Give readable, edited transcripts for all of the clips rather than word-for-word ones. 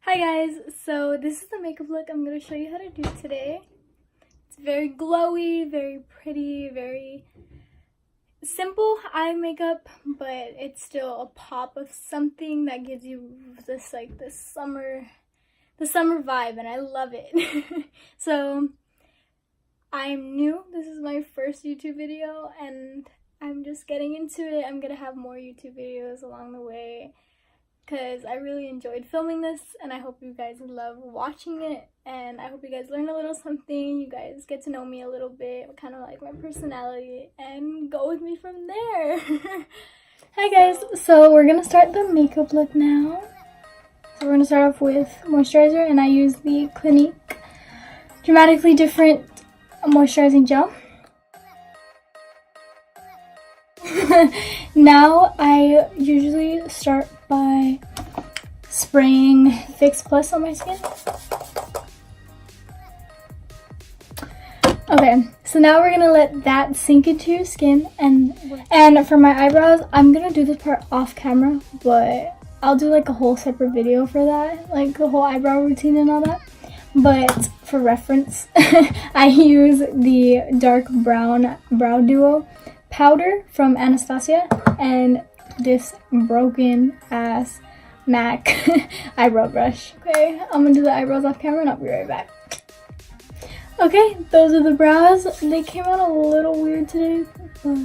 Hi guys, so this is the makeup look I'm going to show you how to do today. It's very glowy, very pretty, very simple eye makeup, but it's still a pop of something that gives you this the summer vibe, and I love it. So I'm new. This is my first YouTube video and I'm just getting into it. I'm going to have more YouTube videos along the way, because I really enjoyed filming this and I hope you guys love watching it, and I hope you guys learn a little something, you guys get to know me a little bit, kind of like my personality, and go with me from there. Hi guys, so we're gonna start the makeup look now. So we're gonna start off with moisturizer, and I use the Clinique Dramatically Different Moisturizing Gel. Now I usually start by spraying Fix Plus on my skin. Okay, so now we're gonna let that sink into your skin, and for my eyebrows, I'm gonna do this part off camera, but I'll do like a whole separate video for that, like the whole eyebrow routine and all that. But for reference, I use the dark brown brow duo powder from Anastasia and this broken ass MAC eyebrow brush. Okay, I'm gonna do the eyebrows off camera and I'll be right back. Okay, those are the brows. They came out a little weird today, but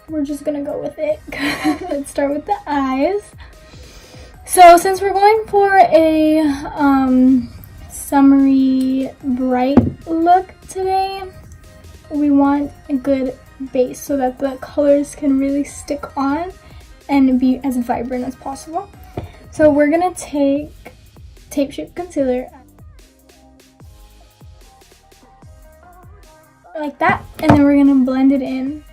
we're just gonna go with it. Let's start with the eyes. So since we're going for a summery bright look today, we want a good base so that the colors can really stick on and be as vibrant as possible. So we're gonna take Tape Shape Concealer like that, and then we're gonna blend it in.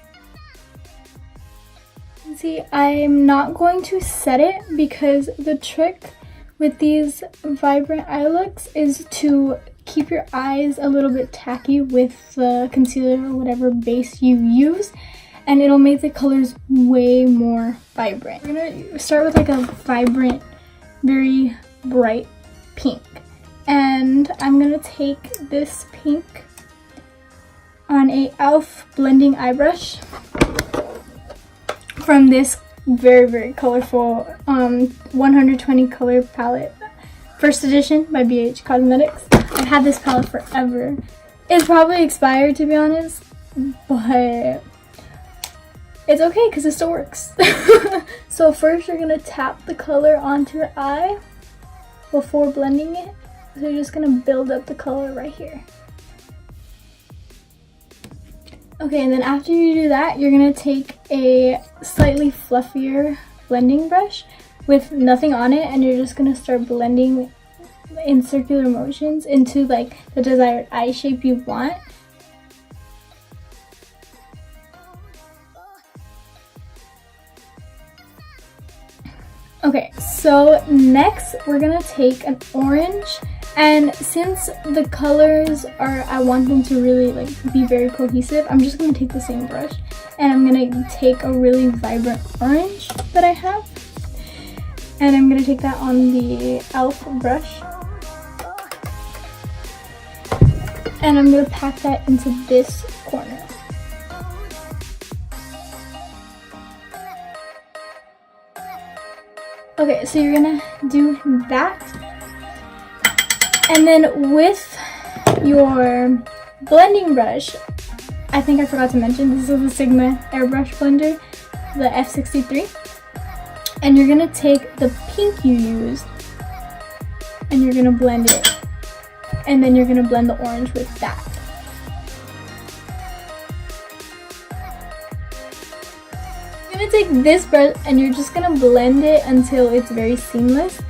See, I'm not going to set it because the trick with these vibrant eye looks is to keep your eyes a little bit tacky with the concealer or whatever base you use, and it'll make the colors way more vibrant. We're gonna start with like a vibrant, very bright pink, and I'm gonna take this pink on a e.l.f. blending eye brush from this very colorful 120 color palette, first edition by BH Cosmetics. I've had this palette forever. It's probably expired, to be honest, but it's okay because it still works. So first you're gonna tap the color onto your eye before blending it. So you're just gonna build up the color right here. Okay, and then after you do that, you're gonna take a slightly fluffier blending brush with nothing on it, and you're just gonna start blending in circular motions into like the desired eye shape you want. Okay, so next we're gonna take an orange, and since the colors are, I want them to really like be very cohesive, I'm just gonna take the same brush and I'm gonna take a really vibrant orange that I have, and I'm gonna take that on the e.l.f. brush, and I'm gonna pack that into this corner. Okay, so you're gonna do that, and then with your blending brush, I think I forgot to mention, this is the Sigma airbrush blender, the F63, and you're gonna take the pink you used and you're gonna blend it, and then you're gonna blend the orange with that. You're gonna take this brush and you're just gonna blend it until it's very seamless.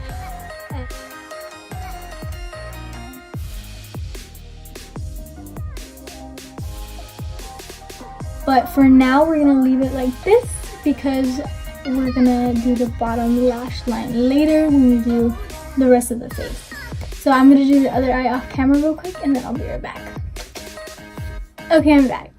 But for now, we're gonna leave it like this because we're gonna do the bottom lash line later when we do the rest of the face. So I'm gonna do the other eye off camera real quick and then I'll be right back. Okay, I'm back.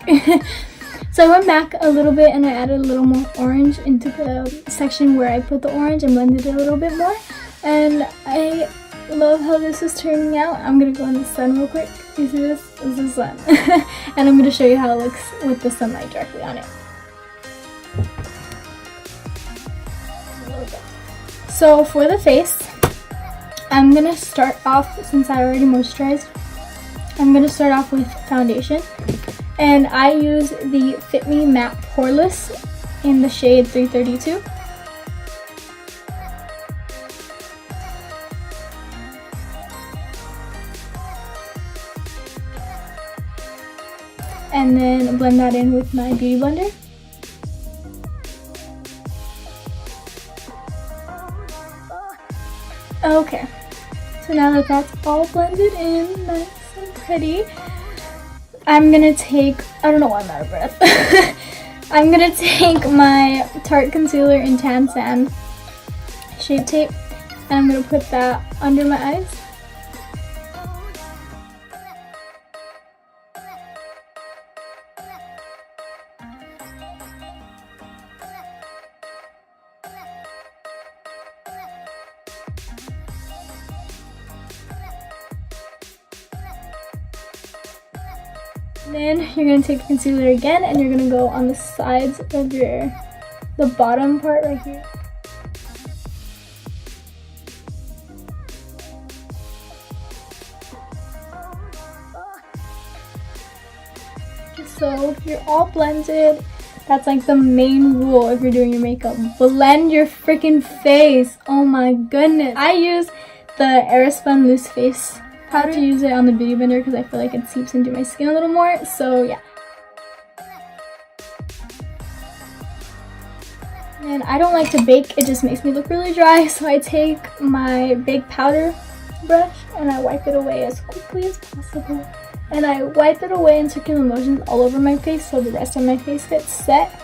So I went back a little bit and I added a little more orange into the section where I put the orange and blended it a little bit more. And I love how this is turning out. I'm gonna go in the sun real quick. You see this? This is the sun. And I'm gonna show you how it looks with the sunlight directly on it. So for the face, I'm gonna start off, since I already moisturized, I'm gonna start off with foundation. And I use the Fit Me Matte Poreless in the shade 332. And then blend that in with my beauty blender. Okay, so now that that's all blended in nice and pretty, I'm gonna take, I don't know why I'm out of breath. I'm gonna take my Tarte Concealer in Tan Sand Shape Tape, and I'm gonna put that under my eyes. Then you're going to take the concealer again and you're going to go on the sides of the bottom part right here. So you're all blended. That's like the main rule if you're doing your makeup. Blend your freaking face. Oh my goodness. I use the Airspun Loose Face powder to use it on the beauty blender because I feel like it seeps into my skin a little more. So yeah. And I don't like to bake. It just makes me look really dry. So I take my big powder brush and I wipe it away as quickly as possible. And I wipe it away in circular motions all over my face so the rest of my face gets set.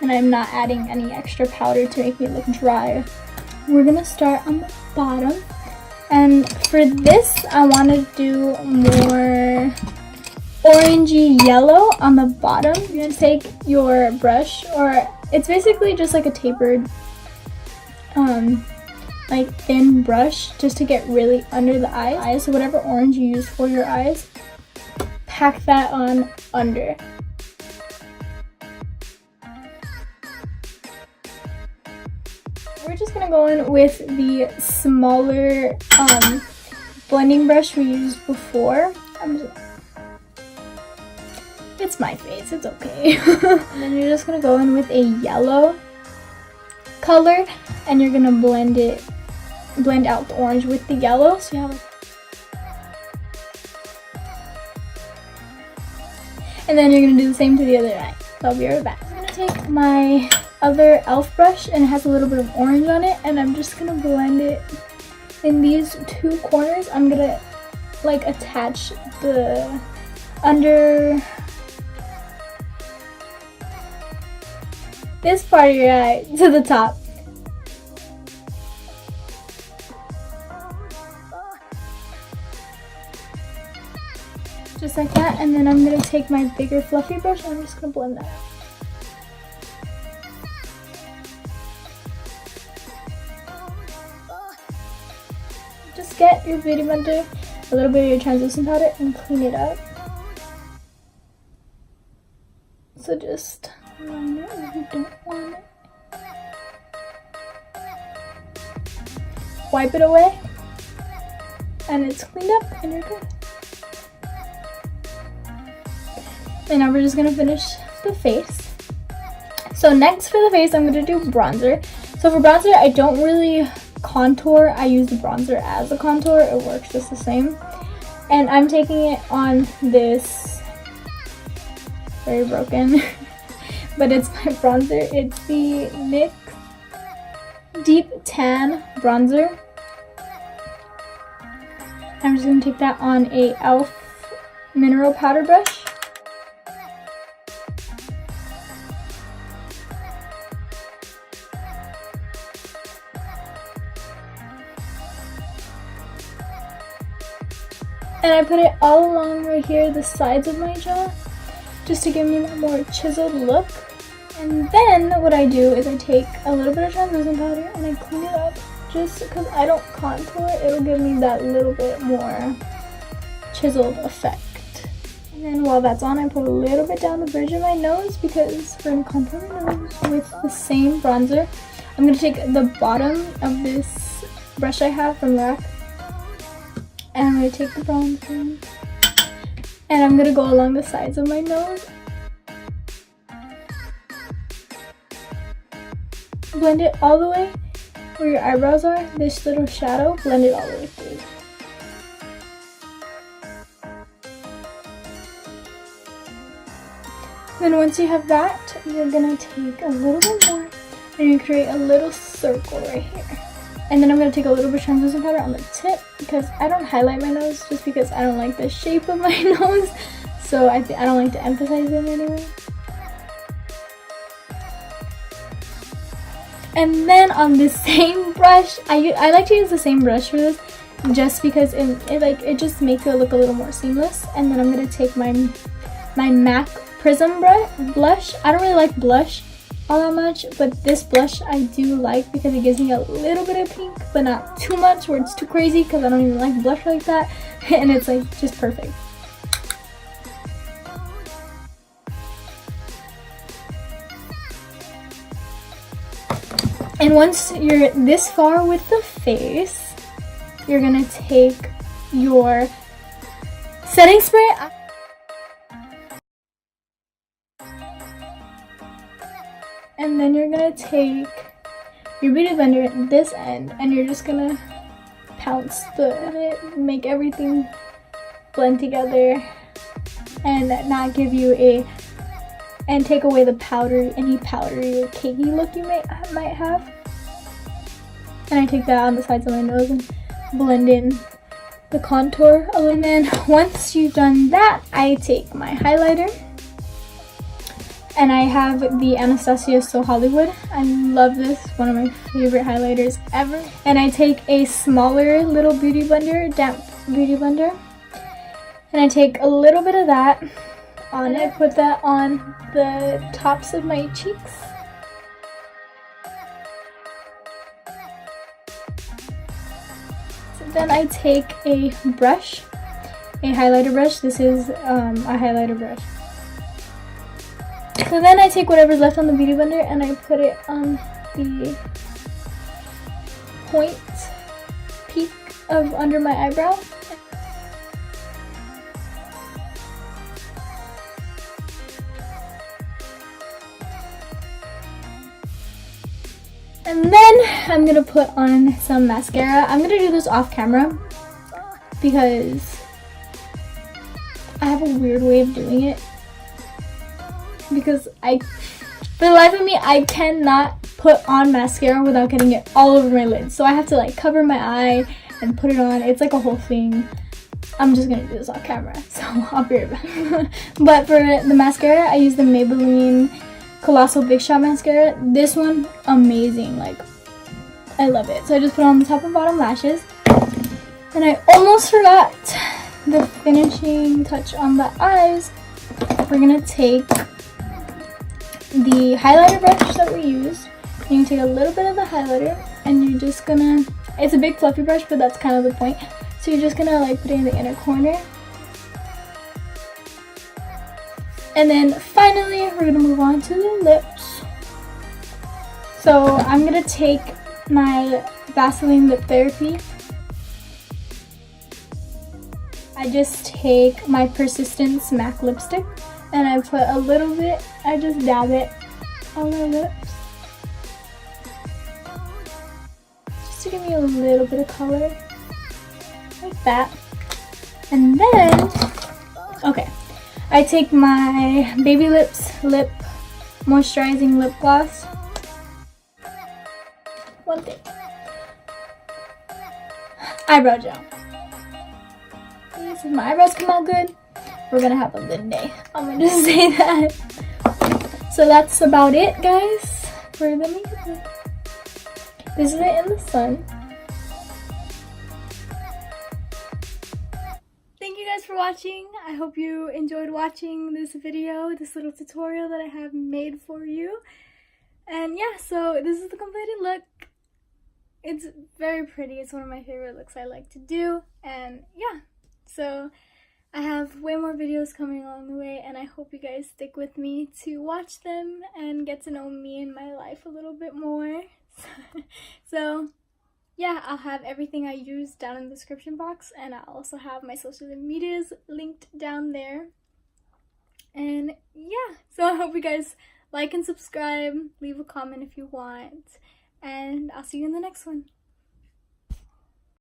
And I'm not adding any extra powder to make me look dry. We're gonna start on the bottom. And for this, I want to do more orangey yellow on the bottom. You're going to take your brush, or it's basically just like a tapered, like thin brush, just to get really under the eyes. So whatever orange you use for your eyes, pack that on under. We're just gonna go in with the smaller blending brush we used before. It's my face, it's okay. And then you're just gonna go in with a yellow color and you're gonna blend out the orange with the yellow. So you have and then you're gonna do the same to the other eye. So I'll be right back. I'm gonna take my other e.l.f. brush and it has a little bit of orange on it, and I'm just gonna blend it in these two corners. I'm gonna like attach the under this part of your eye to the top. Just like that, and then I'm gonna take my bigger fluffy brush and I'm just gonna blend that out. Just get your beauty blender, a little bit of your translucent powder, and clean it up. So just line it where you don't want it. Wipe it away, and it's cleaned up, and you're good. And now we're just gonna finish the face. So next for the face, I'm gonna do bronzer. So for bronzer, I don't really contour. I use the bronzer as a contour. It works just the same. And I'm taking it on this very broken, but it's my bronzer. It's the NYX Deep Tan Bronzer. I'm just gonna take that on a e.l.f. mineral powder brush. And I put it all along right here, the sides of my jaw, just to give me that more chiseled look. And then what I do is I take a little bit of translucent powder and I clean it up just because I don't contour, it'll give me that little bit more chiseled effect. And then while that's on, I put a little bit down the bridge of my nose because we're going to contour my nose with the same bronzer. I'm going to take the bottom of this brush I have from Rack, and I'm going to take the bronzer and I'm going to go along the sides of my nose. Blend it all the way where your eyebrows are, this little shadow, blend it all the way through. Then once you have that, you're gonna take a little bit more and you create a little circle right here. And then I'm gonna take a little bit of translucent powder on the tip because I don't highlight my nose just because I don't like the shape of my nose. So I don't like to emphasize it anyway. And then on the same brush, I like to use the same brush for this just because it just makes it look a little more seamless. And then I'm gonna take my MAC Prism blush. I don't really like blush all that much, but this blush I do like because it gives me a little bit of pink, but not too much where it's too crazy because I don't even like blush like that. And it's like just perfect. And once you're this far with the face, you're gonna take your setting spray and then you're gonna take your beauty blender at this end and you're just gonna pounce it, make everything blend together and not give you and take away the any powdery or cakey look you might have. And I take that on the sides of my nose and blend in the contour a little. And then once you've done that, I take my highlighter. And I have the Anastasia So Hollywood. I love this, one of my favorite highlighters ever. And I take a smaller little beauty blender, damp beauty blender. And I take a little bit of that on it, put that on the tops of my cheeks. So then I take a brush, a highlighter brush. This is a highlighter brush. So then I take whatever's left on the beauty blender and I put it on the point peak of under my eyebrow. And then I'm gonna put on some mascara. I'm gonna do this off camera because I have a weird way of doing it. Because for the life of me, I cannot put on mascara without getting it all over my lids. So I have to like cover my eye and put it on. It's like a whole thing. I'm just gonna do this off camera, so I'll be right back. But for the mascara, I use the Maybelline Colossal Big Shot mascara. This one, amazing. Like, I love it. So I just put it on the top and bottom lashes. And I almost forgot the finishing touch on the eyes. We're gonna take the highlighter brush that we used. And you take a little bit of the highlighter and you're just gonna, it's a big fluffy brush, but that's kind of the point. So you're just gonna like put it in the inner corner. And then finally, we're gonna move on to the lips. So I'm gonna take my Vaseline Lip Therapy. I just take my Persistence MAC lipstick and I put a little bit, I just dab it on my lips. Just to give me a little bit of color, like that. And then, okay. I take my Baby Lips Lip Moisturizing Lip Gloss. One thing. Eyebrow gel. Please, if my eyebrows come out good, we're gonna have a good day. I'm gonna just say that. So that's about it, guys, for the makeup look. This is it in the sun. Thank you guys for watching. I hope you enjoyed watching this video, this little tutorial that I have made for you. And yeah, so this is the completed look. it's very pretty. It's one of my favorite looks I like to do. And yeah, so I have way more videos coming along the way, and I hope you guys stick with me to watch them and get to know me and my life a little bit more. So yeah, I'll have everything I use down in the description box, and I'll also have my social medias linked down there. And yeah, so I hope you guys like and subscribe, leave a comment if you want, and I'll see you in the next one.